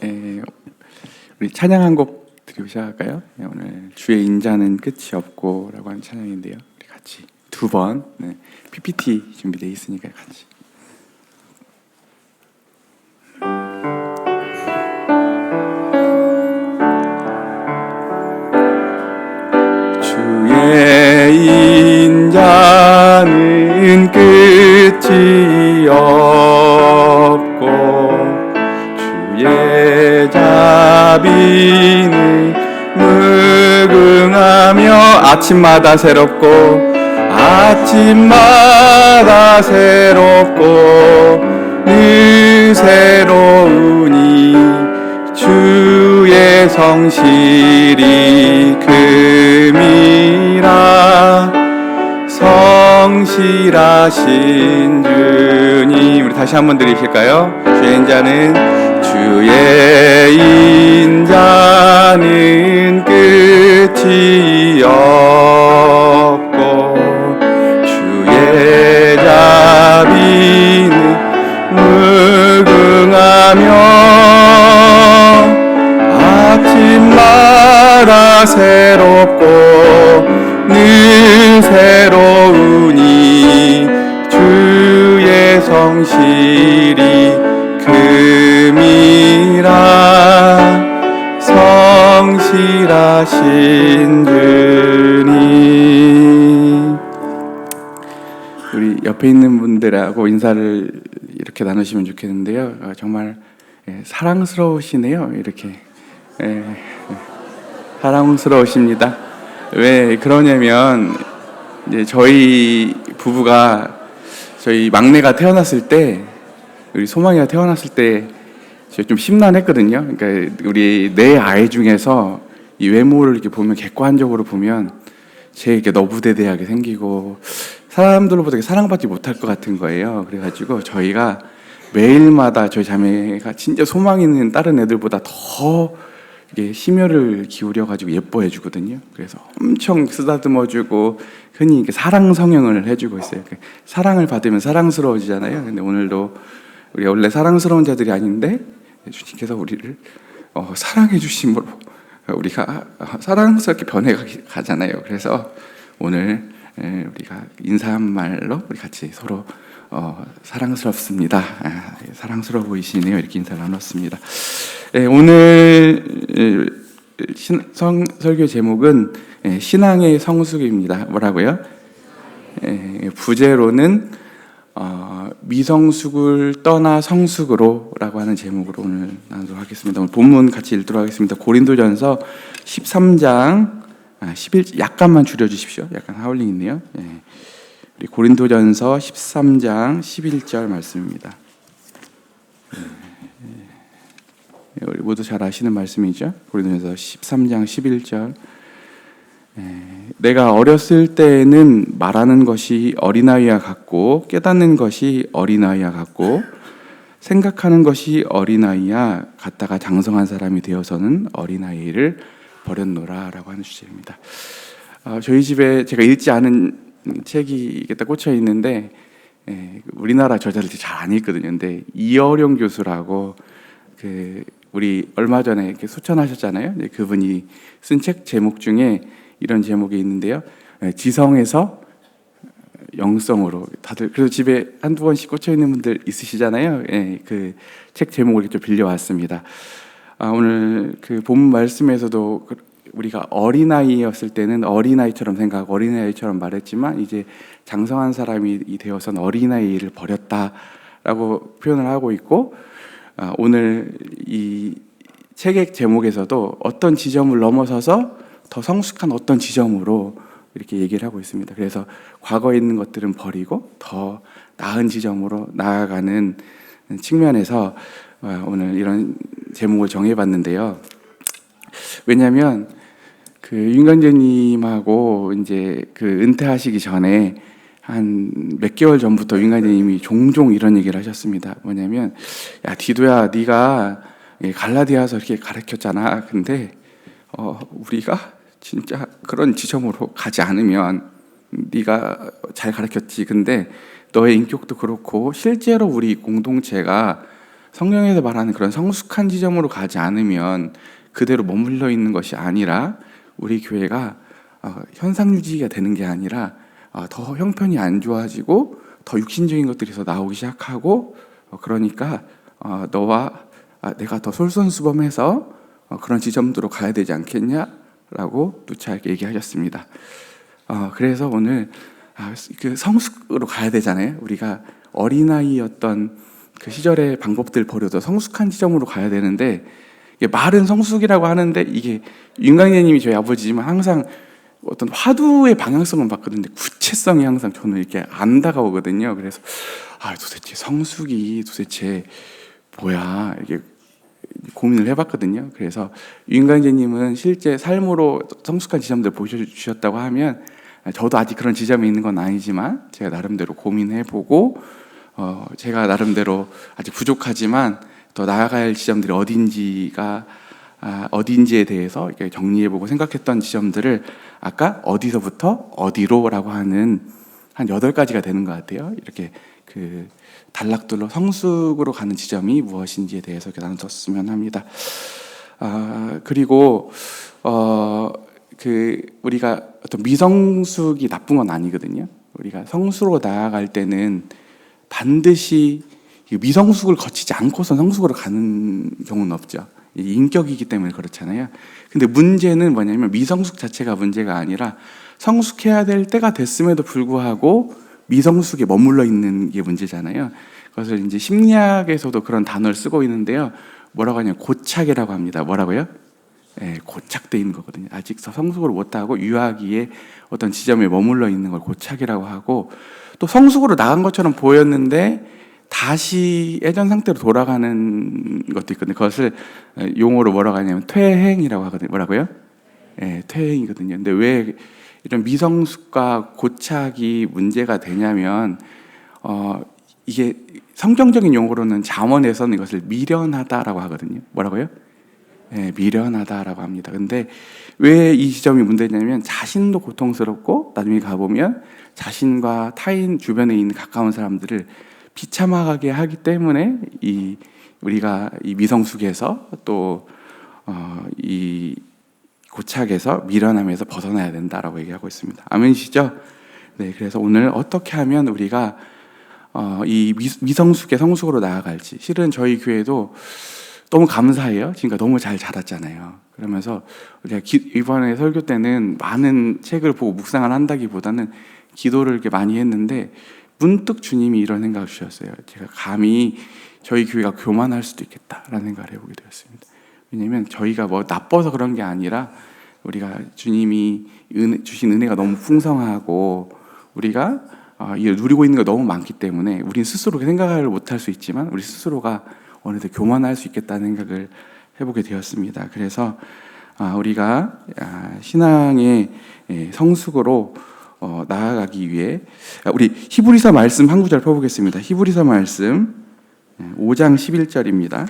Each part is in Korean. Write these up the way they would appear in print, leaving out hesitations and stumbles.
예, 우리 찬양 한 곡 드리고 시작할까요? 예, 오늘 주의 인자는 끝이 없고라고 하는 찬양인데요. 우리 같이 두 번 PPT 준비되어 있으니까 같이. 주의 인자는 끝이 없고 주의 자비는 무궁하며 아침마다 새롭고 늘 새로우니 주의 성실이 큼이라. 성실하신 주님, 우리 다시 한번 드리실까요? 주의 인자는 끝이 없고 주의 자비는 무궁하며 아침마다 새롭고 늘 새로우니 주의 성실이 큼이라. 성실하신 주님. 우리 옆에 있는 분들하고 인사를 이렇게 나누시면 좋겠는데요. 정말 사랑스러우시네요. 이렇게 사랑스러우십니다. 왜 그러냐면 이제 저희 부부가 저희 막내가 태어났을 때, 우리 소망이가 태어났을 때 좀 심란했거든요. 그러니까 우리 네 아이 중에서 이 외모를 이렇게 보면, 객관적으로 보면 제게 너부대대하게 생기고 사람들로부터 사랑받지 못할 것 같은 거예요. 그래가지고 저희가 매일마다 저희 자매가 진짜 소망 있는 다른 애들보다 더 이게 심혈을 기울여가지고 예뻐해 주거든요. 그래서 엄청 쓰다듬어주고 흔히 이렇게 사랑 성형을 해주고 있어요. 사랑을 받으면 사랑스러워지잖아요. 근데 오늘도 우리가 원래 사랑스러운 자들이 아닌데 주님께서 우리를 사랑해 주심으로 우리가 사랑스럽게 변해가잖아요. 그래서 오늘 우리가 인사 한 말로 우리 같이 서로 사랑스럽습니다. 사랑스러워 보이시네요. 이렇게 인사를 나눴습니다. 오늘 설교 제목은 신앙의 성숙입니다. 뭐라고요? 부제로는 미성숙을 떠나 성숙으로라고 하는 제목으로 오늘 나누도록 하겠습니다. 오늘 본문 같이 읽도록 하겠습니다. 고린도전서 13장 11, 약간만 줄여주십시오. 약간 하울링 있네요. 우리 고린도전서 13장 11절 말씀입니다. 우리 모두 잘 아시는 말씀이죠. 고린도전서 13장 11절. 내가 어렸을 때에는 말하는 것이 어린아이와 같고 깨닫는 것이 어린아이와 같고 생각하는 것이 어린아이와 같다가 장성한 사람이 되어서는 어린아이를 버렸노라 라고 하는 주제입니다. 저희 집에 제가 읽지 않은 책이 딱 꽂혀 있는데 우리나라 저자들 잘 안 읽거든요. 근데 이어룡 교수라고 우리 얼마 전에 이렇게 소천하셨잖아요. 그분이 쓴 책 제목 중에 이런 제목이 있는데요. 지성에서 영성으로. 다들 그래서 집에 한두 번씩 꽂혀 있는 분들 있으시잖아요. 그 책 제목을 이렇게 좀 빌려왔습니다. 오늘 그 본문 말씀에서도 우리가 어린아이였을 때는 어린아이처럼 생각하고 어린아이처럼 말했지만 이제 장성한 사람이 되어서는 어린아이를 버렸다라고 표현을 하고 있고, 오늘 이 책의 제목에서도 어떤 지점을 넘어서서 더 성숙한 어떤 지점으로 이렇게 얘기를 하고 있습니다. 그래서 과거에 있는 것들은 버리고 더 나은 지점으로 나아가는 측면에서 오늘 이런 제목을 정해봤는데요. 왜냐하면 윤관재님하고 이제 은퇴하시기 전에 한 몇 개월 전부터 윤관재님이 종종 이런 얘기를 하셨습니다. 뭐냐면, 야 디도야, 네가 갈라디아서 이렇게 가르쳤잖아. 근데 우리가 진짜 그런 지점으로 가지 않으면, 네가 잘 가르쳤지. 근데 너의 인격도 그렇고 실제로 우리 공동체가 성경에서 말하는 그런 성숙한 지점으로 가지 않으면 그대로 머물러 있는 것이 아니라 우리 교회가 현상 유지가 되는 게 아니라 더 형편이 안 좋아지고 더 육신적인 것들이 더 나오기 시작하고 그러니까 너와 내가 더 솔선수범해서 그런 지점으로 가야 되지 않겠냐라고 누차 얘기하셨습니다. 그래서 오늘 그 성숙으로 가야 되잖아요. 우리가 어린아이였던 그 시절의 방법들 버려서 성숙한 지점으로 가야 되는데 말은 성숙이라고 하는데 이게 윤강재님이 저희 아버지지만 항상 어떤 화두의 방향성은 봤거든요. 구체성이 항상 저는 이렇게 안 다가오거든요. 그래서 도대체 성숙이 도대체 뭐야 이게 고민을 해봤거든요. 그래서 윤강재님은 실제 삶으로 성숙한 지점들 보여주셨다고 하면 저도 아직 그런 지점에 있는 건 아니지만 제가 나름대로 고민해보고 제가 나름대로 아직 부족하지만 더 나아가야 할 지점들이 어딘지에 대해서 이렇게 정리해보고 생각했던 지점들을 아까 어디서부터 어디로라고 하는 한 8가지가 되는 것 같아요. 이렇게 그 단락들로 성숙으로 가는 지점이 무엇인지에 대해서 이렇게 나눴으면 합니다. 그리고 우리가 어떤 미성숙이 나쁜 건 아니거든요. 우리가 성수로 나아갈 때는 반드시 미성숙을 거치지 않고서 성숙으로 가는 경우는 없죠. 인격이기 때문에 그렇잖아요. 근데 문제는 뭐냐면 미성숙 자체가 문제가 아니라 성숙해야 될 때가 됐음에도 불구하고 미성숙에 머물러 있는 게 문제잖아요. 그래서 이제 심리학에서도 그런 단어를 쓰고 있는데요. 뭐라고 하냐면 고착이라고 합니다. 뭐라고요? 고착돼 있는 거거든요. 아직 성숙을 못하고 유아기의 어떤 지점에 머물러 있는 걸 고착이라고 하고, 또 성숙으로 나간 것처럼 보였는데 다시 예전 상태로 돌아가는 것도 있거든요. 그것을 용어로 뭐라고 하냐면 퇴행이라고 하거든요. 뭐라고요? 퇴행이거든요. 근데 왜 이런 미성숙과 고착이 문제가 되냐면 이게 성경적인 용어로는 잠언에서는 이것을 미련하다라고 하거든요. 뭐라고요? 미련하다라고 합니다. 근데 왜 이 지점이 문제냐면 자신도 고통스럽고 나중에 가보면 자신과 타인 주변에 있는 가까운 사람들을 비참하게 하기 때문에 우리가 이 미성숙에서 또 이 고착에서 미련함에서 벗어나야 된다라고 얘기하고 있습니다. 아멘이시죠? 네, 그래서 오늘 어떻게 하면 우리가 이 미성숙의 성숙으로 나아갈지. 실은 저희 교회도 너무 감사해요. 지금까지 너무 잘 자랐잖아요. 그러면서 우리가 이번에 설교 때는 많은 책을 보고 묵상을 한다기보다는 기도를 이렇게 많이 했는데 문득 주님이 이런 생각을 주셨어요. 제가 감히 저희 교회가 교만할 수도 있겠다라는 생각을 해보게 되었습니다. 왜냐하면 저희가 뭐 나빠서 그런 게 아니라 우리가 주님이 주신 은혜가 너무 풍성하고 우리가 누리고 있는 게 너무 많기 때문에 우린 스스로 생각을 못할 수 있지만 우리 스스로가 어느새 교만할 수 있겠다는 생각을 해보게 되었습니다. 그래서 우리가 신앙의 성숙으로 나아가기 위해 우리 히브리서 말씀 한 구절 펴보겠습니다. 히브리서 말씀 5장 11절입니다.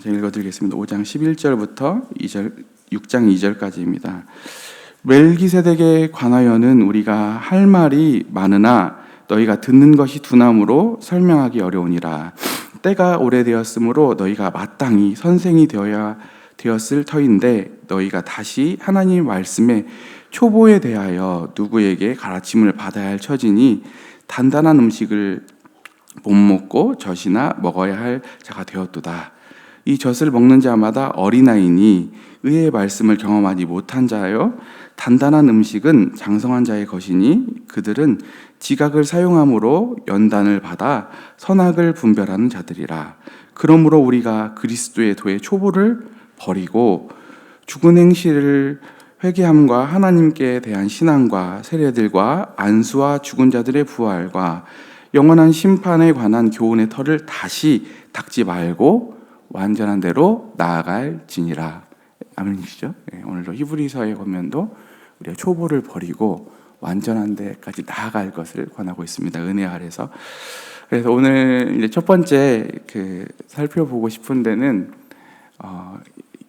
제가 읽어드리겠습니다. 5장 11절부터 6장 2절까지입니다. 멜기세덱에 관하여는 우리가 할 말이 많으나 너희가 듣는 것이 두나무로 설명하기 어려우니라. 때가 오래되었으므로 너희가 마땅히 선생이 되었을 터인데 너희가 다시 하나님 말씀의 초보에 대하여 누구에게 가르침을 받아야 할 처지니 단단한 음식을 못 먹고 젖이나 먹어야 할 자가 되었도다. 이 젖을 먹는 자마다 어린아이니 의의 말씀을 경험하지 못한 자여 단단한 음식은 장성한 자의 것이니 그들은 지각을 사용함으로 연단을 받아 선악을 분별하는 자들이라. 그러므로 우리가 그리스도의 도의 초보를 버리고 죽은 행실을 회개함과 하나님께 대한 신앙과 세례들과 안수와 죽은 자들의 부활과 영원한 심판에 관한 교훈의 털을 다시 닦지 말고 완전한 대로 나아갈지니라. 아멘이시죠? 오늘도 히브리서의 권면도 우리가 초보를 버리고 완전한 데까지 나아갈 것을 권하고 있습니다. 은혜 아래서. 그래서 오늘 이제 첫 번째 살펴보고 싶은 데는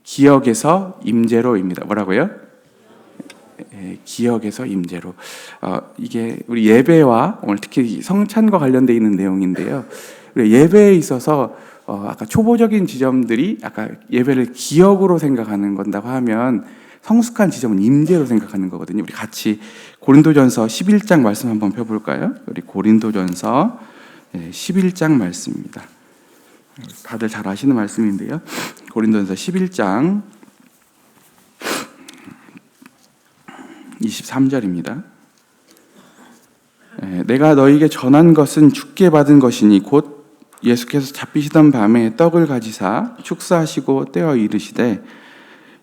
기억에서 임재로입니다. 뭐라고요? 기억에서 임재로. 이게 우리 예배와 오늘 특히 성찬과 관련되어 있는 내용인데요. 우리 예배에 있어서 아까 초보적인 지점들이 아까 예배를 기억으로 생각하는 건다고 하면 성숙한 지점은 임재로 생각하는 거거든요. 우리 같이 고린도전서 11장 말씀 한번 펴볼까요? 우리 고린도전서 11장 말씀입니다. 다들 잘 아시는 말씀인데요. 고린도전서 11장 23절입니다. 내가 너희에게 전한 것은 주께 받은 것이니 곧 예수께서 잡히시던 밤에 떡을 가지사 축사하시고 떼어 이르시되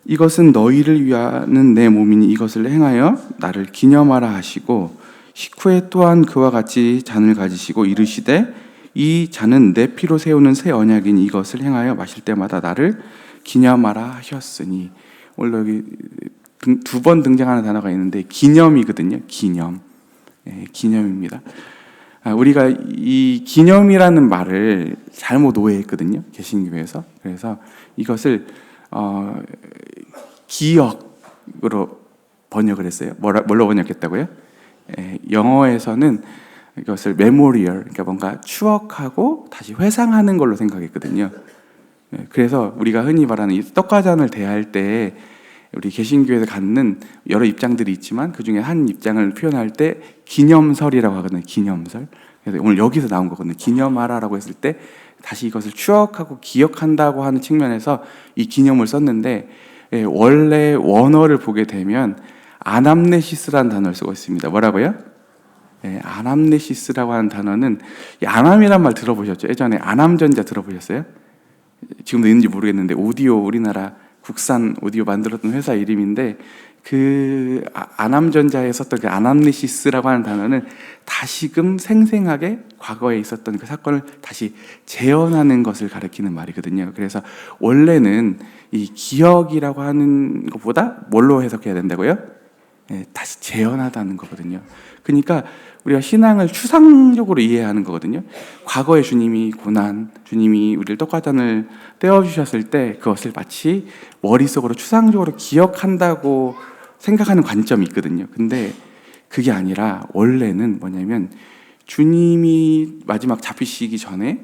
이것은 너희를 위하는 내 몸이니 이것을 행하여 나를 기념하라 하시고 식후에 또한 그와 같이 잔을 가지시고 이르시되 이 잔은 내 피로 세우는 새 언약이니 이것을 행하여 마실 때마다 나를 기념하라 하셨으니. 오늘 여기 두 번 등장하는 단어가 있는데 기념이거든요. 기념. 기념입니다. 우리가 이 기념이라는 말을 잘못 오해했거든요. 개신교에서. 그래서 이것을 기억으로 번역을 했어요. 뭘로 번역했다고요? 영어에서는 이것을 메모리얼, 그러니까 뭔가 추억하고 다시 회상하는 걸로 생각했거든요. 그래서 우리가 흔히 말하는 이 떡과잔을 대할 때 우리 개신교에서 갖는 여러 입장들이 있지만 그 중에 한 입장을 표현할 때 기념설이라고 하거든요. 기념설. 그래서 오늘 여기서 나온 거거든요. 기념하라라고 했을 때 다시 이것을 추억하고 기억한다고 하는 측면에서 이 기념을 썼는데 원래 원어를 보게 되면 아남네시스라는 단어를 쓰고 있습니다. 뭐라고요? 아남네시스라고 하는 단어는 아남이란 말 들어보셨죠? 예전에 아남전자 들어보셨어요? 지금도 있는지 모르겠는데 오디오 우리나라 국산 오디오 만들었던 회사 이름인데 그 아남전자에 썼던 그 아남네시스라고 하는 단어는 다시금 생생하게 과거에 있었던 그 사건을 다시 재현하는 것을 가리키는 말이거든요. 그래서 원래는 이 기억이라고 하는 것보다 뭘로 해석해야 된다고요? 다시 재현하다는 거거든요. 그러니까 우리가 신앙을 추상적으로 이해하는 거거든요. 과거에 주님이 고난, 주님이 우리를 떡과잔을 떼어주셨을 때 그것을 마치 머릿속으로 추상적으로 기억한다고 생각하는 관점이 있거든요. 근데 그게 아니라 원래는 뭐냐면 주님이 마지막 잡히시기 전에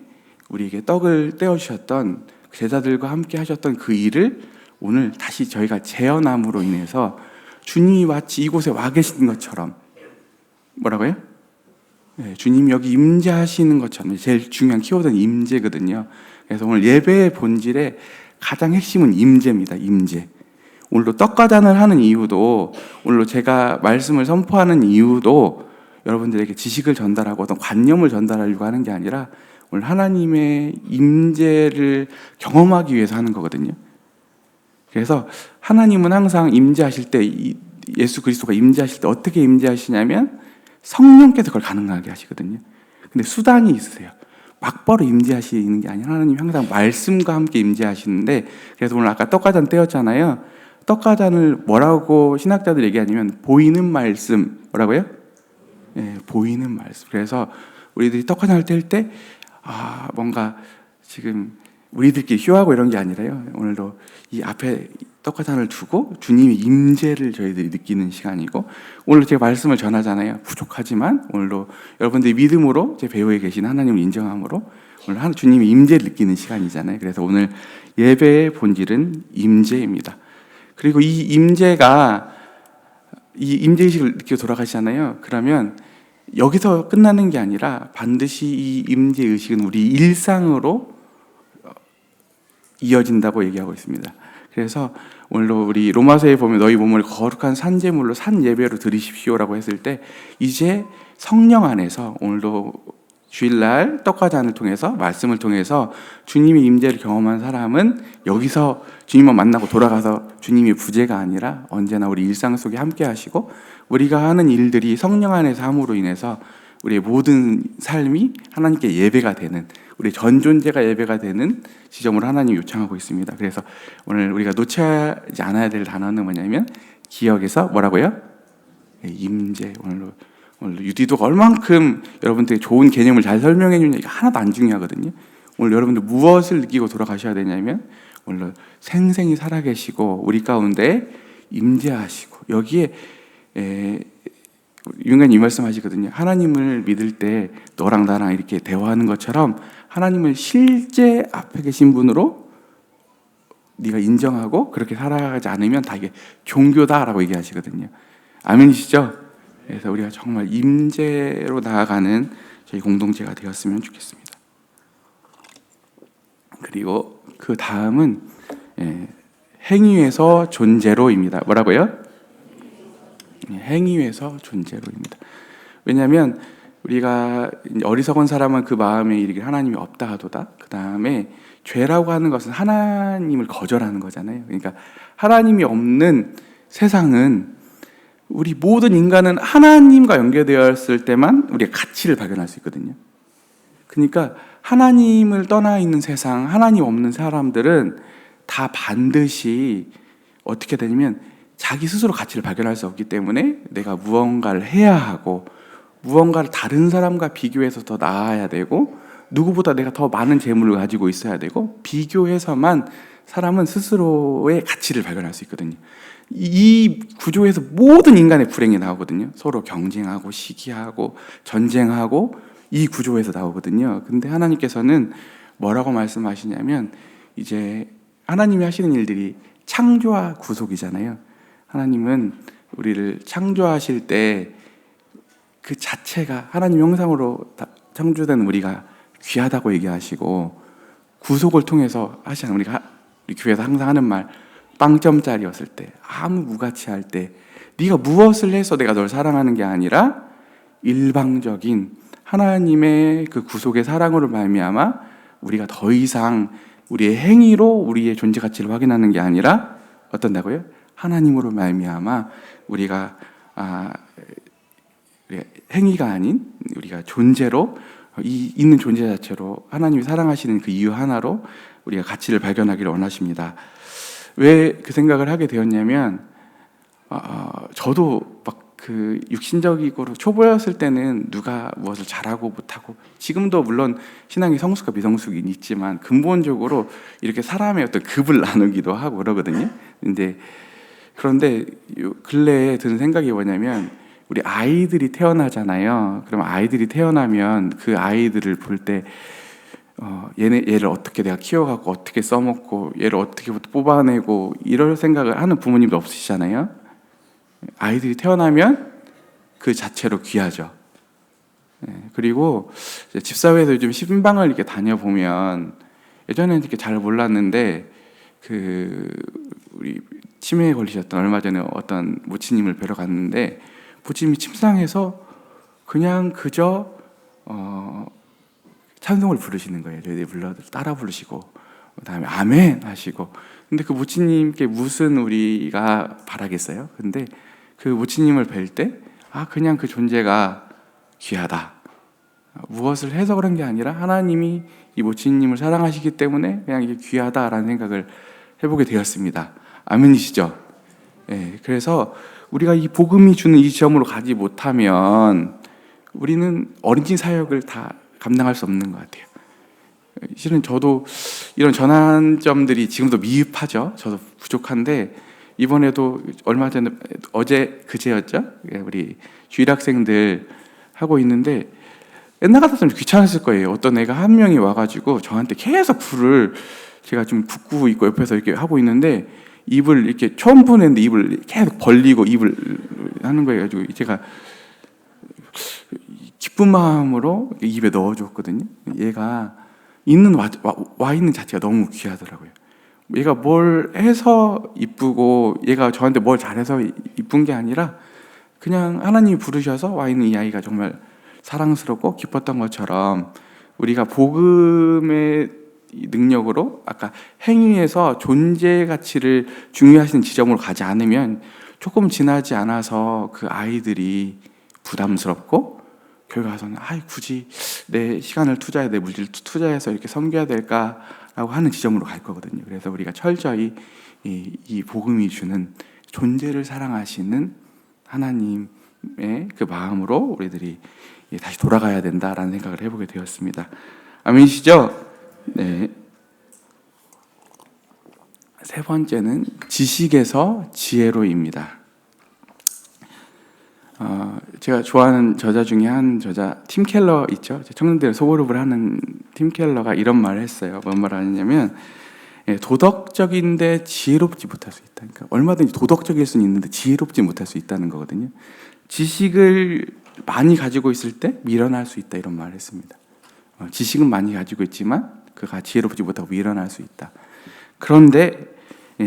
우리에게 떡을 떼어주셨던 제자들과 함께 하셨던 그 일을 오늘 다시 저희가 재현함으로 인해서 주님이 마치 이곳에 와 계신 것처럼 뭐라고요? 주님이 여기 임재하시는 것처럼 제일 중요한 키워드는 임재거든요. 그래서 오늘 예배의 본질의 가장 핵심은 임재입니다. 임재. 오늘도 떡과잔을 하는 이유도 오늘도 제가 말씀을 선포하는 이유도 여러분들에게 지식을 전달하고 어떤 관념을 전달하려고 하는 게 아니라 오늘 하나님의 임재를 경험하기 위해서 하는 거거든요. 그래서 하나님은 항상 임재하실 때 예수 그리스도가 임재하실 때 어떻게 임재하시냐면 성령께서 그걸 가능하게 하시거든요. 근데 수단이 있으세요. 막바로 임재하시는 게 아니라 하나님이 항상 말씀과 함께 임재하시는데 그래서 오늘 아까 떡과잔 떼었잖아요. 떡과잔을 뭐라고 신학자들 얘기하냐면 보이는 말씀. 뭐라고요? 보이는 말씀. 그래서 우리들이 떡과잔을 뗄 때 뭔가 지금 우리들끼리 쇼하고 이런 게 아니라요. 오늘도 이 앞에 떡과잔을 두고 주님의 임재를 저희들이 느끼는 시간이고 오늘 제가 말씀을 전하잖아요. 부족하지만 오늘도 여러분들이 믿음으로 제 배후에 계신 하나님을 인정함으로 오늘 주님의 임재를 느끼는 시간이잖아요. 그래서 오늘 예배의 본질은 임재입니다. 그리고 이 임재의식을 느끼고 돌아가시잖아요. 그러면 여기서 끝나는 게 아니라 반드시 이 임재의식은 우리 일상으로 이어진다고 얘기하고 있습니다. 그래서 오늘도 우리 로마서에 보면 너희 몸을 거룩한 산제물로 산 예배로 드리십시오라고 했을 때 이제 성령 안에서 오늘도 주일날 떡과잔을 통해서 말씀을 통해서 주님의 임재를 경험한 사람은 여기서 주님만 만나고 돌아가서 주님의 부재가 아니라 언제나 우리 일상 속에 함께 하시고 우리가 하는 일들이 성령 안에서 함으로 인해서 우리의 모든 삶이 하나님께 예배가 되는 우리 전 존재가 예배가 되는 지점으로 하나님이 요청하고 있습니다. 그래서 오늘 우리가 놓치지 않아야 될 단어는 뭐냐면 기억에서 뭐라고요? 임재. 오늘 유디도가 얼만큼 여러분들에게 좋은 개념을 잘 설명해 주냐 하나도 안 중요하거든요. 오늘 여러분들 무엇을 느끼고 돌아가셔야 되냐면 오늘 생생히 살아계시고 우리 가운데 임재하시고 여기에 윤관이 이 말씀하시거든요. 하나님을 믿을 때 너랑 나랑 이렇게 대화하는 것처럼 하나님을 실제 앞에 계신 분으로 네가 인정하고 그렇게 살아가지 않으면 다 이게 종교다라고 얘기하시거든요. 아멘이시죠? 그래서 우리가 정말 임재로 나아가는 저희 공동체가 되었으면 좋겠습니다. 그리고 그 다음은 행위에서 존재로입니다. 뭐라고요? 행위에서 존재로입니다. 왜냐하면 우리가 어리석은 사람은 그 마음에 이르기를 하나님이 없다 하도다. 그 다음에 죄라고 하는 것은 하나님을 거절하는 거잖아요. 그러니까 하나님이 없는 세상은 우리 모든 인간은 하나님과 연결되었을 때만 우리가 가치를 발견할 수 있거든요. 그러니까 하나님을 떠나 있는 세상, 하나님 없는 사람들은 다 반드시 어떻게 되냐면 자기 스스로 가치를 발견할 수 없기 때문에 내가 무언가를 해야 하고 무언가를 다른 사람과 비교해서 더 나아야 되고 누구보다 내가 더 많은 재물을 가지고 있어야 되고 비교해서만 사람은 스스로의 가치를 발견할 수 있거든요. 이 구조에서 모든 인간의 불행이 나오거든요. 서로 경쟁하고 시기하고 전쟁하고 이 구조에서 나오거든요. 근데 하나님께서는 뭐라고 말씀하시냐면 이제 하나님이 하시는 일들이 창조와 구속이잖아요. 하나님은 우리를 창조하실 때 그 자체가 하나님 형상으로 창조된 우리가 귀하다고 얘기하시고 구속을 통해서 하시는 우리 교회에서 항상 하는 말 빵점짜리였을 때 아무 무가치할 때 네가 무엇을 해서 내가 널 사랑하는 게 아니라 일방적인 하나님의 그 구속의 사랑으로 말미암아 우리가 더 이상 우리의 행위로 우리의 존재 가치를 확인하는 게 아니라 어떤다고요? 하나님으로 말미암아 우리가 행위가 아닌 우리가 존재로 있는 존재 자체로 하나님이 사랑하시는 그 이유 하나로 우리가 가치를 발견하기를 원하십니다. 왜 그 생각을 하게 되었냐면 저도 막 그 육신적이고 초보였을 때는 누가 무엇을 잘하고 못하고 지금도 물론 신앙의 성숙과 미성숙이 있지만 근본적으로 이렇게 사람의 어떤 급을 나누기도 하고 그러거든요. 그런데 근래에 드는 생각이 뭐냐면 우리 아이들이 태어나잖아요. 그럼 아이들이 태어나면 그 아이들을 볼 때 얘를 어떻게 내가 키워갖고 어떻게 써먹고 얘를 어떻게 뽑아내고 이럴 생각을 하는 부모님도 없으시잖아요. 아이들이 태어나면 그 자체로 귀하죠. 그리고 집사회에서 요즘 신방을 이렇게 다녀보면 예전에는 이렇게 잘 몰랐는데 우리 치매에 걸리셨던 얼마 전에 어떤 모치님을 뵈러 갔는데 모치님이 침상에서 그냥 그저 찬송을 부르시는 거예요. 저희들이 따라 부르시고 그다음에 아멘 하시고. 근데 그 모치님께 무슨 우리가 바라겠어요? 근데 그 모치님을 뵐 때 그냥 그 존재가 귀하다. 무엇을 해서 그런 게 아니라 하나님이 이 모치님을 사랑하시기 때문에 그냥 이게 귀하다라는 생각을 해보게 되었습니다. 아멘이시죠? 그래서 우리가 이 복음이 주는 이 지점으로 가지 못하면 우리는 어린이 사역을 다 감당할 수 없는 것 같아요. 실은 저도 이런 전환점들이 지금도 미흡하죠. 저도 부족한데 이번에도 얼마 전에 그제였죠. 우리 주일학생들 하고 있는데 옛날 같았으면 귀찮았을 거예요. 어떤 애가 한 명이 와가지고 저한테 계속 불을 제가 좀 붙고 있고 옆에서 이렇게 하고 있는데 입을 이렇게 처음 보는데 입을 계속 벌리고 입을 하는 거예요. 가지고 제가 기쁜 마음으로 입에 넣어줬거든요. 얘가 와 있는 자체가 너무 귀하더라고요. 얘가 뭘 해서 이쁘고 얘가 저한테 뭘 잘해서 이쁜 게 아니라 그냥 하나님이 부르셔서 와 있는 이 아이가 정말 사랑스럽고 기뻤던 것처럼 우리가 복음의 능력으로 아까 행위에서 존재 가치를 중요하시는 지점으로 가지 않으면 조금 지나지 않아서 그 아이들이 부담스럽고 교회 가서는 굳이 내 시간을 투자해 내 물질을 투자해서 이렇게 섬겨야 될까라고 하는 지점으로 갈 거거든요. 그래서 우리가 철저히 이 복음이 주는 존재를 사랑하시는 하나님의 그 마음으로 우리들이 다시 돌아가야 된다라는 생각을 해보게 되었습니다. 아멘이시죠? 네. 세 번째는 지식에서 지혜로입니다. 제가 좋아하는 저자 중에 한 저자 팀 켈러 있죠. 청년들 소그룹을 하는 팀 켈러가 이런 말을 했어요. 뭔 말을 하냐면 도덕적인데 지혜롭지 못할 수 있다. 그러니까 얼마든지 도덕적일 수는 있는데 지혜롭지 못할 수 있다는 거거든요. 지식을 많이 가지고 있을 때 미련할 수 있다, 이런 말을 했습니다. 지식은 많이 가지고 있지만 그가 지혜롭지 못하고 미련할 수 있다. 그런데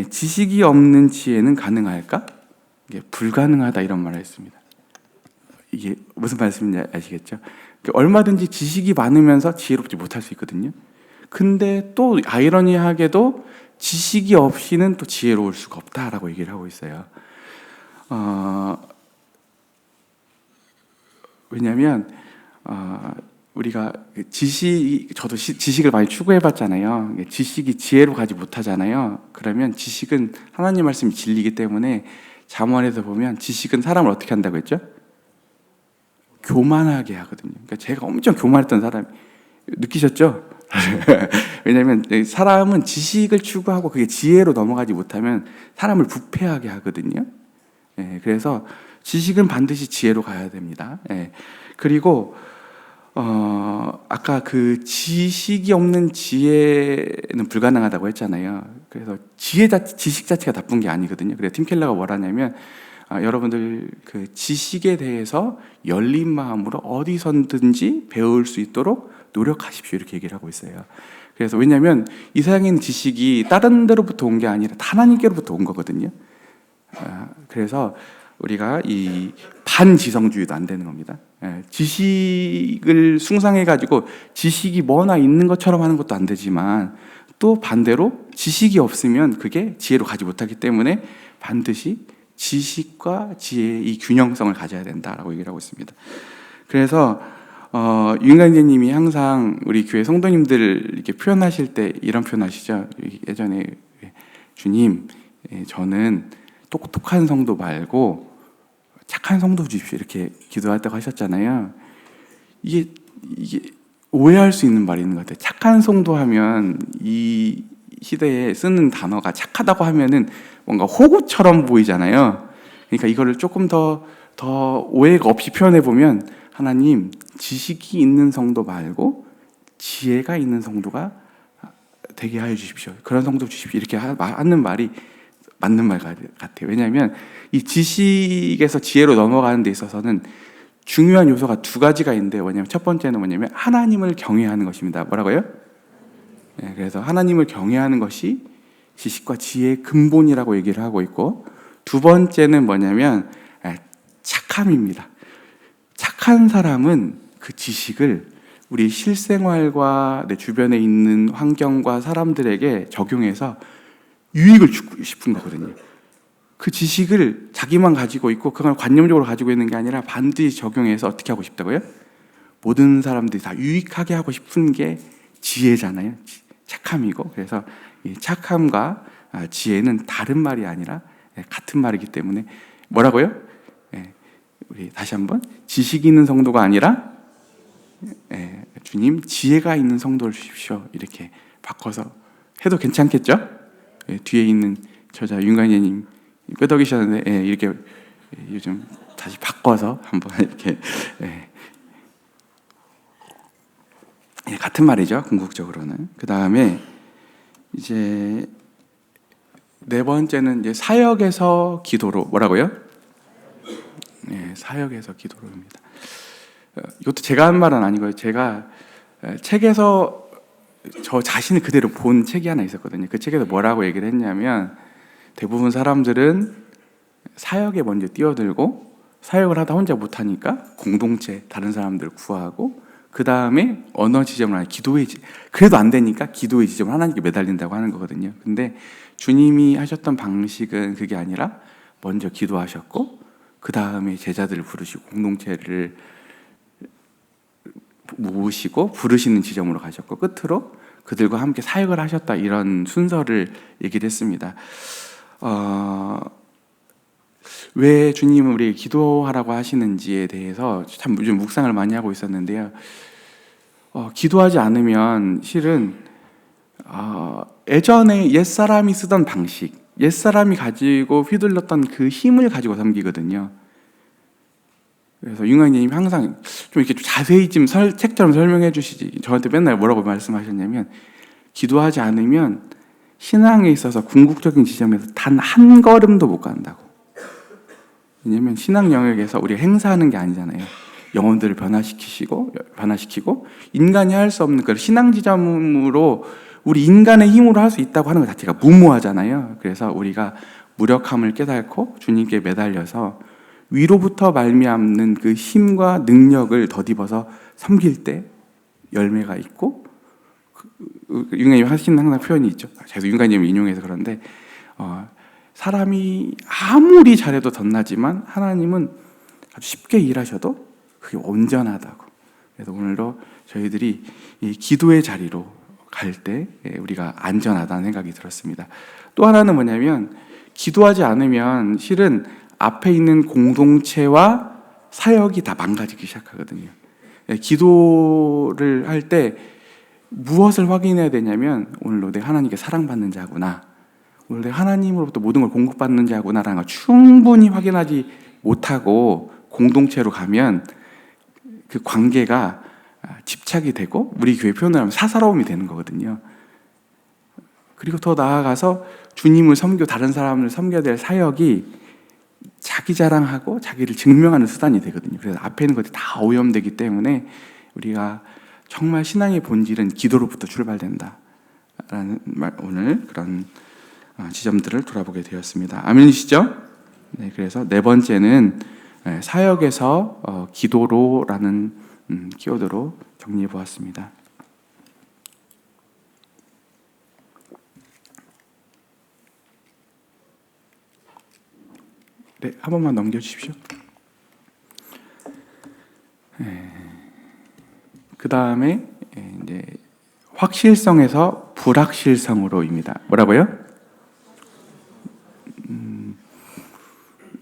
지식이 없는 지혜는 가능할까? 이게 불가능하다, 이런 말을 했습니다. 이게 무슨 말씀인지 아시겠죠? 얼마든지 지식이 많으면서 지혜롭지 못할 수 있거든요. 근데 또 아이러니하게도 지식이 없이는 또 지혜로울 수가 없다라고 얘기를 하고 있어요. 왜냐하면 우리가 저도 지식을 많이 추구해봤잖아요. 지식이 지혜로 가지 못하잖아요. 그러면 지식은 하나님 말씀이 진리이기 때문에 잠언에서 보면 지식은 사람을 어떻게 한다고 했죠? 교만하게 하거든요. 그러니까 제가 엄청 교만했던 사람 느끼셨죠? 왜냐하면 사람은 지식을 추구하고 그게 지혜로 넘어가지 못하면 사람을 부패하게 하거든요. 그래서 지식은 반드시 지혜로 가야 됩니다. 그리고 아까 그 지식이 없는 지혜는 불가능하다고 했잖아요. 그래서 지식 자체가 나쁜 게 아니거든요. 그래서 팀 켈러가 뭐라냐면 여러분들 그 지식에 대해서 열린 마음으로 어디선든지 배울 수 있도록 노력하십시오, 이렇게 얘기를 하고 있어요. 그래서 왜냐하면 이 세상에 있는 지식이 다른 데로부터 온 게 아니라 하나님께로부터 온 거거든요. 그래서 우리가 이 반지성주의도 안 되는 겁니다. 지식을 숭상해가지고 지식이 뭐나 있는 것처럼 하는 것도 안 되지만 또 반대로 지식이 없으면 그게 지혜로 가지 못하기 때문에 반드시 지식과 지혜의 이 균형성을 가져야 된다라고 얘기를 하고 있습니다. 그래서 유인강제님이 항상 우리 교회 성도님들 이렇게 표현하실 때 이런 표현하시죠. 예전에 주님, 저는 똑똑한 성도 말고 착한 성도 주십시오, 이렇게 기도했다고 하셨잖아요. 이게 오해할 수 있는 말이 있는 것 같아요. 착한 성도 하면 이 시대에 쓰는 단어가 착하다고 하면은 뭔가 호구처럼 보이잖아요. 그러니까 이거를 조금 더 오해가 없이 표현해 보면, 하나님, 지식이 있는 성도 말고 지혜가 있는 성도가 되게 하여 주십시오. 그런 성도 주십시오. 이렇게 하는 말이 맞는 말 같아요. 왜냐하면 이 지식에서 지혜로 넘어가는 데 있어서는 중요한 요소가 두 가지가 있는데, 뭐냐면 첫 번째는 뭐냐면 하나님을 경외하는 것입니다. 뭐라고요? 그래서 하나님을 경외하는 것이 지식과 지혜의 근본이라고 얘기를 하고 있고, 두 번째는 뭐냐면 착함입니다. 착한 사람은 그 지식을 우리 실생활과 내 주변에 있는 환경과 사람들에게 적용해서 유익을 주고 싶은 거거든요. 그 지식을 자기만 가지고 있고 그걸 관념적으로 가지고 있는 게 아니라 반드시 적용해서 어떻게 하고 싶다고요? 모든 사람들이 다 유익하게 하고 싶은 게 지혜잖아요. 착함이고. 그래서 이 착함과 지혜는 다른 말이 아니라 같은 말이기 때문에 뭐라고요? 우리 다시 한번, 지식이 있는 성도가 아니라 주님, 지혜가 있는 성도를 주십시오, 이렇게 바꿔서 해도 괜찮겠죠? 뒤에 있는 저자 윤관예님 끄덕이셨는데 이렇게 요즘 다시 바꿔서 한번 이렇게 같은 말이죠, 궁극적으로는. 그 다음에 이제 네 번째는 이제 사역에서 기도로. 뭐라고요? 사역에서 기도로입니다. 이것도 제가 한 말은 아니고요. 제가 책에서 저 자신을 그대로 본 책이 하나 있었거든요. 그 책에서 뭐라고 얘기를 했냐면, 대부분 사람들은 사역에 먼저 뛰어들고 사역을 하다 혼자 못하니까 공동체, 다른 사람들 구하고 그 다음에 어느 지점을 하냐, 기도의 그래도 안 되니까 기도의 지점을 하나님께 매달린다고 하는 거거든요. 근데 주님이 하셨던 방식은 그게 아니라 먼저 기도하셨고 그 다음에 제자들을 부르시고 공동체를 모으시고 부르시는 지점으로 가셨고 끝으로 그들과 함께 사역을 하셨다, 이런 순서를 얘기를 했습니다. 왜 주님은 우리에게 기도하라고 하시는지에 대해서 참 요즘 묵상을 많이 하고 있었는데요. 기도하지 않으면 실은 예전에 옛사람이 쓰던 방식, 옛사람이 가지고 휘둘렀던 그 힘을 가지고 섬기거든요. 그래서 윤관님이 항상 좀 이렇게 자세히 좀 책처럼 설명해 주시지. 저한테 맨날 뭐라고 말씀하셨냐면, 기도하지 않으면 신앙에 있어서 궁극적인 지점에서 단 한 걸음도 못 간다고. 왜냐면 신앙 영역에서 우리가 행사하는 게 아니잖아요. 영혼들을 변화시키고 인간이 할 수 없는 그 신앙 지점으로 우리 인간의 힘으로 할 수 있다고 하는 것 자체가 무모하잖아요. 그래서 우리가 무력함을 깨닫고 주님께 매달려서 위로부터 말미암는 그 힘과 능력을 덧입어서 섬길 때 열매가 있고, 윤가님 하시는 항상 표현이 있죠. 제가 윤가님을 인용해서 그런데 사람이 아무리 잘해도 덧나지만 하나님은 아주 쉽게 일하셔도 그게 온전하다고. 그래서 오늘도 저희들이 이 기도의 자리로 갈 때 우리가 안전하다는 생각이 들었습니다. 또 하나는 뭐냐면, 기도하지 않으면 실은 앞에 있는 공동체와 사역이 다 망가지기 시작하거든요. 기도를 할 때 무엇을 확인해야 되냐면, 오늘도 내가 하나님께 사랑받는 자구나, 오늘 내가 하나님으로부터 모든 걸 공급받는 자구나라는 걸 충분히 확인하지 못하고 공동체로 가면 그 관계가 집착이 되고, 우리 교회 표현을 하면 사사로움이 되는 거거든요. 그리고 더 나아가서 주님을 섬기고 다른 사람을 섬겨야 될 사역이 자기 자랑하고 자기를 증명하는 수단이 되거든요. 그래서 앞에 있는 것들이 다 오염되기 때문에 우리가 정말 신앙의 본질은 기도로부터 출발된다라는 오늘 그런 지점들을 돌아보게 되었습니다. 아멘이시죠? 네, 그래서 네 번째는 사역에서 기도로라는 키워드로 정리해 보았습니다. 네, 한 번만 넘겨주십시오. 그 다음에 이제 확실성에서 불확실성으로입니다. 뭐라고요?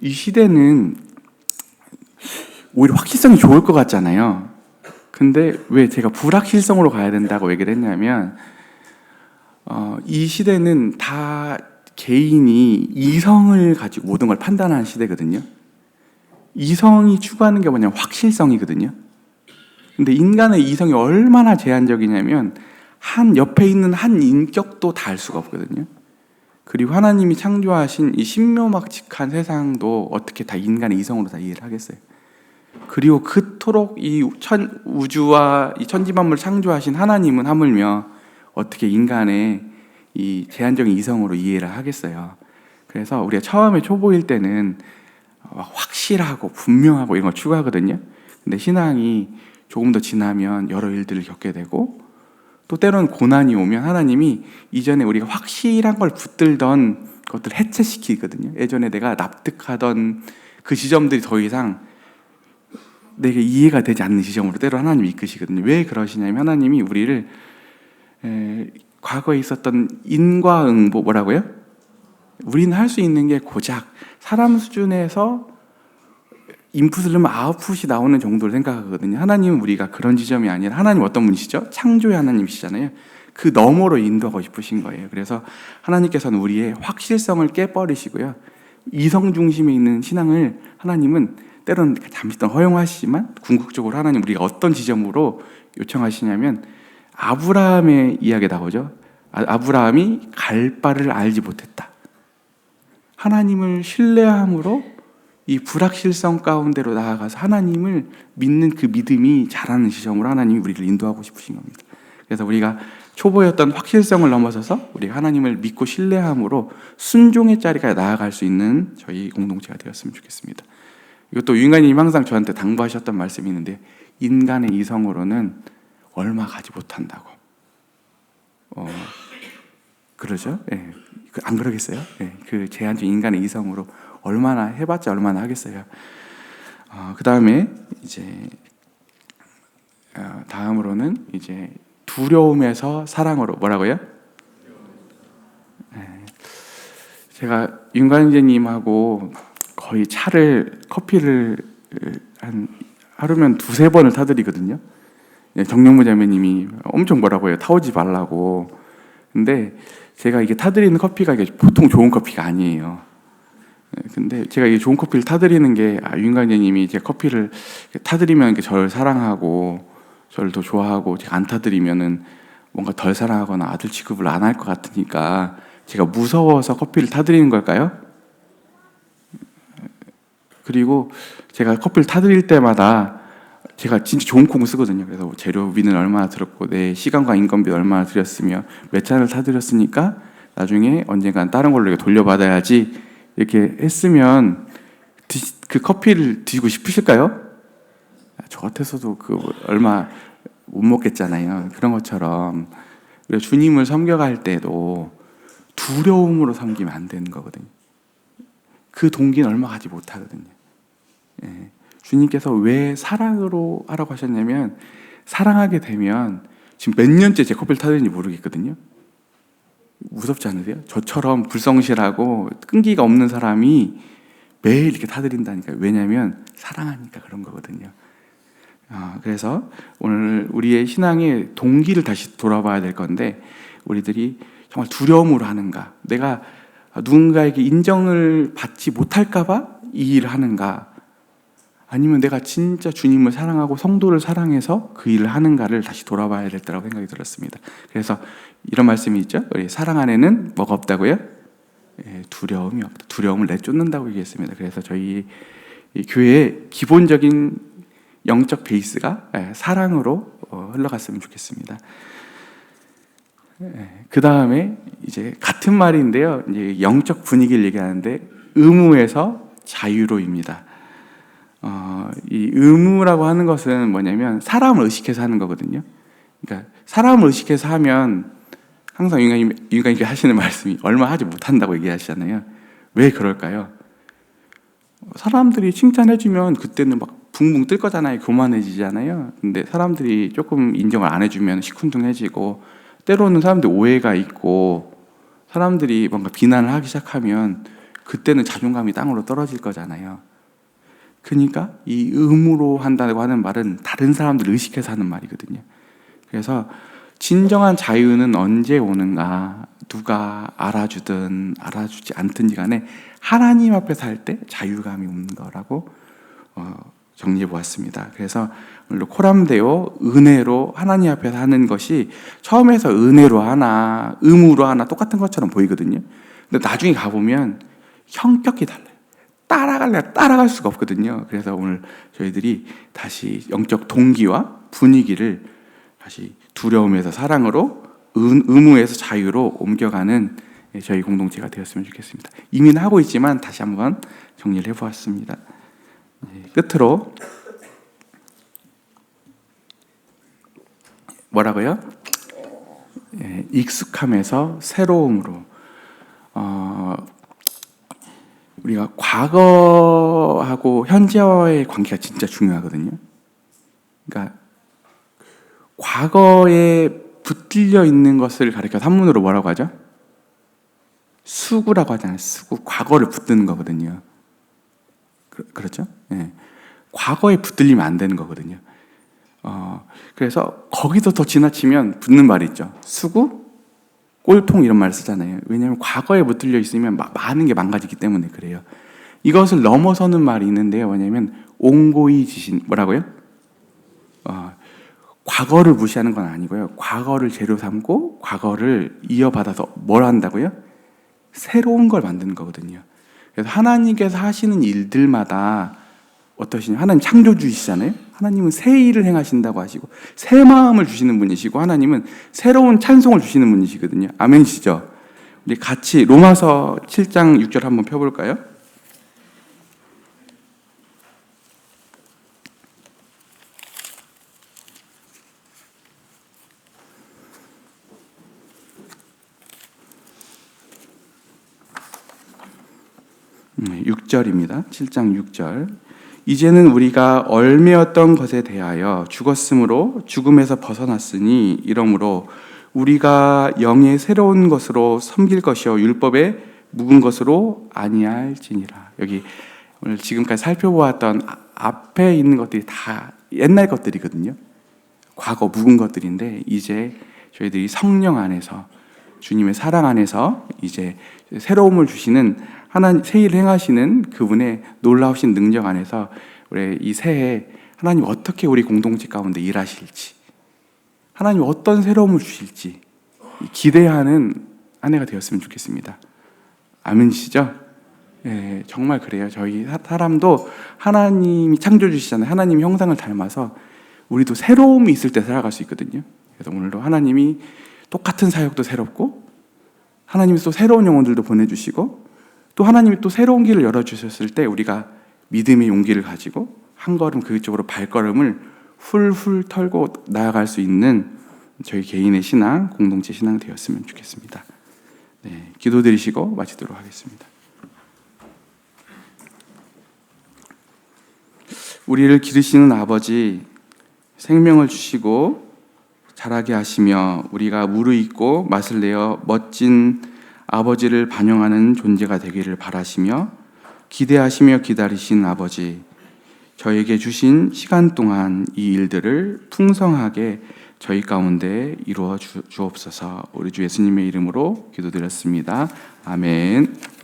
이 시대는 오히려 확실성이 좋을 것 같잖아요. 근데 왜 제가 불확실성으로 가야 된다고 얘기를 했냐면, 이 시대는 다 개인이 이성을 가지고 모든 걸 판단하는 시대거든요. 이성이 추구하는 게 뭐냐면 확실성이거든요. 근데 인간의 이성이 얼마나 제한적이냐면 한 옆에 있는 한 인격도 다 알 수가 없거든요. 그리고 하나님이 창조하신 이 신묘막측한 세상도 어떻게 다 인간의 이성으로 다 이해를 하겠어요. 그리고 그토록 이 우주와 이 천지만물을 창조하신 하나님은 하물며 어떻게 인간의 이 제한적인 이성으로 이해를 하겠어요. 그래서 우리가 처음에 초보일 때는 확실하고 분명하고 이런 걸 추구하거든요. 근데 신앙이 조금 더 지나면 여러 일들을 겪게 되고, 또 때로는 고난이 오면 하나님이 이전에 우리가 확실한 걸 붙들던 것들을 해체시키거든요. 예전에 내가 납득하던 그 지점들이 더 이상 내게 이해가 되지 않는 지점으로 때로 하나님이 이끄시거든요. 왜 그러시냐면, 하나님이 우리를 과거에 있었던 인과응보, 뭐라고요? 우리는 할 수 있는 게 고작 사람 수준에서 인풋을 넣으면 아웃풋이 나오는 정도를 생각하거든요. 하나님은 우리가 그런 지점이 아니라, 하나님 어떤 분이시죠? 창조의 하나님이시잖아요. 그 너머로 인도하고 싶으신 거예요. 그래서 하나님께서는 우리의 확실성을 깨버리시고요, 이성 중심에 있는 신앙을 하나님은 때로는 잠시 동안 허용하시지만 궁극적으로 하나님 우리가 어떤 지점으로 요청하시냐면, 아브라함의 이야기 나오죠. 아브라함이 갈 바를 알지 못했다. 하나님을 신뢰함으로 이 불확실성 가운데로 나아가서 하나님을 믿는 그 믿음이 자라는 지점으로 하나님이 우리를 인도하고 싶으신 겁니다. 그래서 우리가 초보였던 확실성을 넘어서서 우리가 하나님을 믿고 신뢰함으로 순종의 자리까지 나아갈 수 있는 저희 공동체가 되었으면 좋겠습니다. 이것도 유인관님이 항상 저한테 당부하셨던 말씀이 있는데, 인간의 이성으로는 얼마 가지 못한다고. 그러죠? 예. 안 그러겠어요? 예. 그 제한적 인간의 이성으로 얼마나 해봤자 얼마나 하겠어요. 그 다음에 이제 다음으로는 이제 두려움에서 사랑으로. 뭐라고요? 예. 제가 윤관재님하고 거의 커피를 한 하루면 2-3번을 타드리거든요. 정영무 자매님이 엄청 뭐라고 해요. 타오지 말라고. 근데 제가 이게 타드리는 커피가 이게 보통 좋은 커피가 아니에요. 근데 제가 이 좋은 커피를 타드리는 게 유인관장님이 제 커피를 타드리면 저를 사랑하고 저를 더 좋아하고, 제가 안 타드리면은 뭔가 덜 사랑하거나 아들 취급을 안 할 것 같으니까 제가 무서워서 커피를 타드리는 걸까요? 그리고 제가 커피를 타드릴 때마다 제가 진짜 좋은 콩을 쓰거든요. 그래서 재료비는 얼마나 들었고 내 시간과 인건비 얼마나 들였으며 몇 잔을 타드렸으니까 나중에 언젠간 다른 걸로 돌려받아야지, 이렇게 했으면 그 커피를 드시고 싶으실까요? 저 같아서도 얼마 못 먹겠잖아요. 그런 것처럼 주님을 섬겨갈 때도 두려움으로 섬기면 안 되는 거거든요. 그 동기는 얼마 가지 못하거든요. 예. 주님께서 왜 사랑으로 하라고 하셨냐면, 사랑하게 되면, 지금 몇 년째 제 커피를 타드는지 모르겠거든요. 무섭지 않으세요? 저처럼 불성실하고 끈기가 없는 사람이 매일 이렇게 타드린다니까요. 왜냐하면 사랑하니까 그런 거거든요. 그래서 오늘 우리의 신앙의 동기를 다시 돌아봐야 될 건데, 우리들이 정말 두려움으로 하는가, 내가 누군가에게 인정을 받지 못할까봐 이 일을 하는가, 아니면 내가 진짜 주님을 사랑하고 성도를 사랑해서 그 일을 하는가를 다시 돌아봐야 될 때라고 생각이 들었습니다. 그래서 이런 말씀이 있죠. 우리 사랑 안에는 뭐가 없다고요? 두려움이 없다. 두려움을 내쫓는다고 얘기했습니다. 그래서 저희 이 교회의 기본적인 영적 베이스가 사랑으로 흘러갔으면 좋겠습니다. 그 다음에 이제 같은 말인데요, 이제 영적 분위기를 얘기하는데, 의무에서 자유로입니다. 이 의무라고 하는 것은 뭐냐면 사람을 의식해서 하는 거거든요. 그러니까 사람을 의식해서 하면 항상 유인관님께 하시는 말씀이 얼마 하지 못한다고 얘기하시잖아요. 왜 그럴까요? 사람들이 칭찬해주면 그때는 막 붕붕 뜰 거잖아요. 교만해지잖아요. 근데 사람들이 조금 인정을 안 해주면 시큰둥해지고, 때로는 사람들이 오해가 있고, 사람들이 뭔가 비난을 하기 시작하면 그때는 자존감이 땅으로 떨어질 거잖아요. 그러니까 이 의무로 한다고 하는 말은 다른 사람들을 의식해서 하는 말이거든요. 그래서 진정한 자유는 언제 오는가, 누가 알아주든 알아주지 않든지 간에 하나님 앞에서 할 때 자유감이 오는 거라고 정리해 보았습니다. 그래서 오늘 코람데오 은혜로 하나님 앞에서 하는 것이 처음에서 은혜로 하나 의무로 하나 똑같은 것처럼 보이거든요. 근데 나중에 가보면 형격이 달라요. 따라갈 수가 없거든요. 그래서 오늘 저희들이 다시 영적 동기와 분위기를 다시 두려움에서 사랑으로, 의무에서 자유로 옮겨가는 저희 공동체가 되었으면 좋겠습니다. 이미는 하고 있지만 다시 한번 정리를 해보았습니다. 끝으로 뭐라고요? 익숙함에서 새로움으로. 우리가 과거하고 현재와의 관계가 진짜 중요하거든요. 그러니까 과거에 붙들려 있는 것을 가리켜서 한문으로 뭐라고 하죠? 수구라고 하잖아요. 수구. 과거를 붙드는 거거든요. 그렇죠? 네. 과거에 붙들리면 안 되는 거거든요. 그래서 거기서 더 지나치면 붙는 말이 있죠. 수구, 꼴통 이런 말을 쓰잖아요. 왜냐하면 과거에 붙들려 있으면 많은 게 망가지기 때문에 그래요. 이것을 넘어서는 말이 있는데요. 뭐냐면 옹고이 지신, 뭐라고요? 과거를 무시하는 건 아니고요. 과거를 재료 삼고 과거를 이어받아서 뭘 한다고요? 새로운 걸 만드는 거거든요. 그래서 하나님께서 하시는 일들마다 어떠시냐? 하나님 창조주이시잖아요. 하나님은 새 일을 행하신다고 하시고 새 마음을 주시는 분이시고, 하나님은 새로운 찬송을 주시는 분이시거든요. 아멘이시죠? 우리 같이 로마서 7장 6절 한번 펴볼까요? 네, 6절입니다. 7장 6절. 이제는 우리가 얼매였던 것에 대하여 죽었으므로 죽음에서 벗어났으니, 이러므로 우리가 영의 새로운 것으로 섬길 것이요 율법의 묵은 것으로 아니할지니라. 여기 오늘 지금까지 살펴보았던 앞에 있는 것들이 다 옛날 것들이거든요. 과거 묵은 것들인데, 이제 저희들이 성령 안에서 주님의 사랑 안에서 이제 새로움을 주시는 하나님, 새 일을 행하시는 그분의 놀라우신 능력 안에서 우리 이 새해 하나님 어떻게 우리 공동체 가운데 일하실지, 하나님 어떤 새로움을 주실지 기대하는 한 해가 되었으면 좋겠습니다. 아멘이시죠? 예, 정말 그래요. 저희 사람도 하나님이 창조주시잖아요. 하나님 형상을 닮아서 우리도 새로움이 있을 때 살아갈 수 있거든요. 그래서 오늘도 하나님이 똑같은 사역도 새롭고, 하나님이 또 새로운 영혼들도 보내주시고, 또 하나님이 또 새로운 길을 열어주셨을 때 우리가 믿음의 용기를 가지고 한 걸음 그쪽으로 발걸음을 훌훌 털고 나아갈 수 있는 저희 개인의 신앙, 공동체 신앙 되었으면 좋겠습니다. 네, 기도드리시고 마치도록 하겠습니다. 우리를 기르시는 아버지, 생명을 주시고 자라게 하시며 우리가 무르익고 맛을 내어 멋진 아버지를 반영하는 존재가 되기를 바라시며 기대하시며 기다리신 아버지, 저에게 주신 시간 동안 이 일들을 풍성하게 저희 가운데 이루어 주옵소서. 우리 주 예수님의 이름으로 기도드렸습니다. 아멘.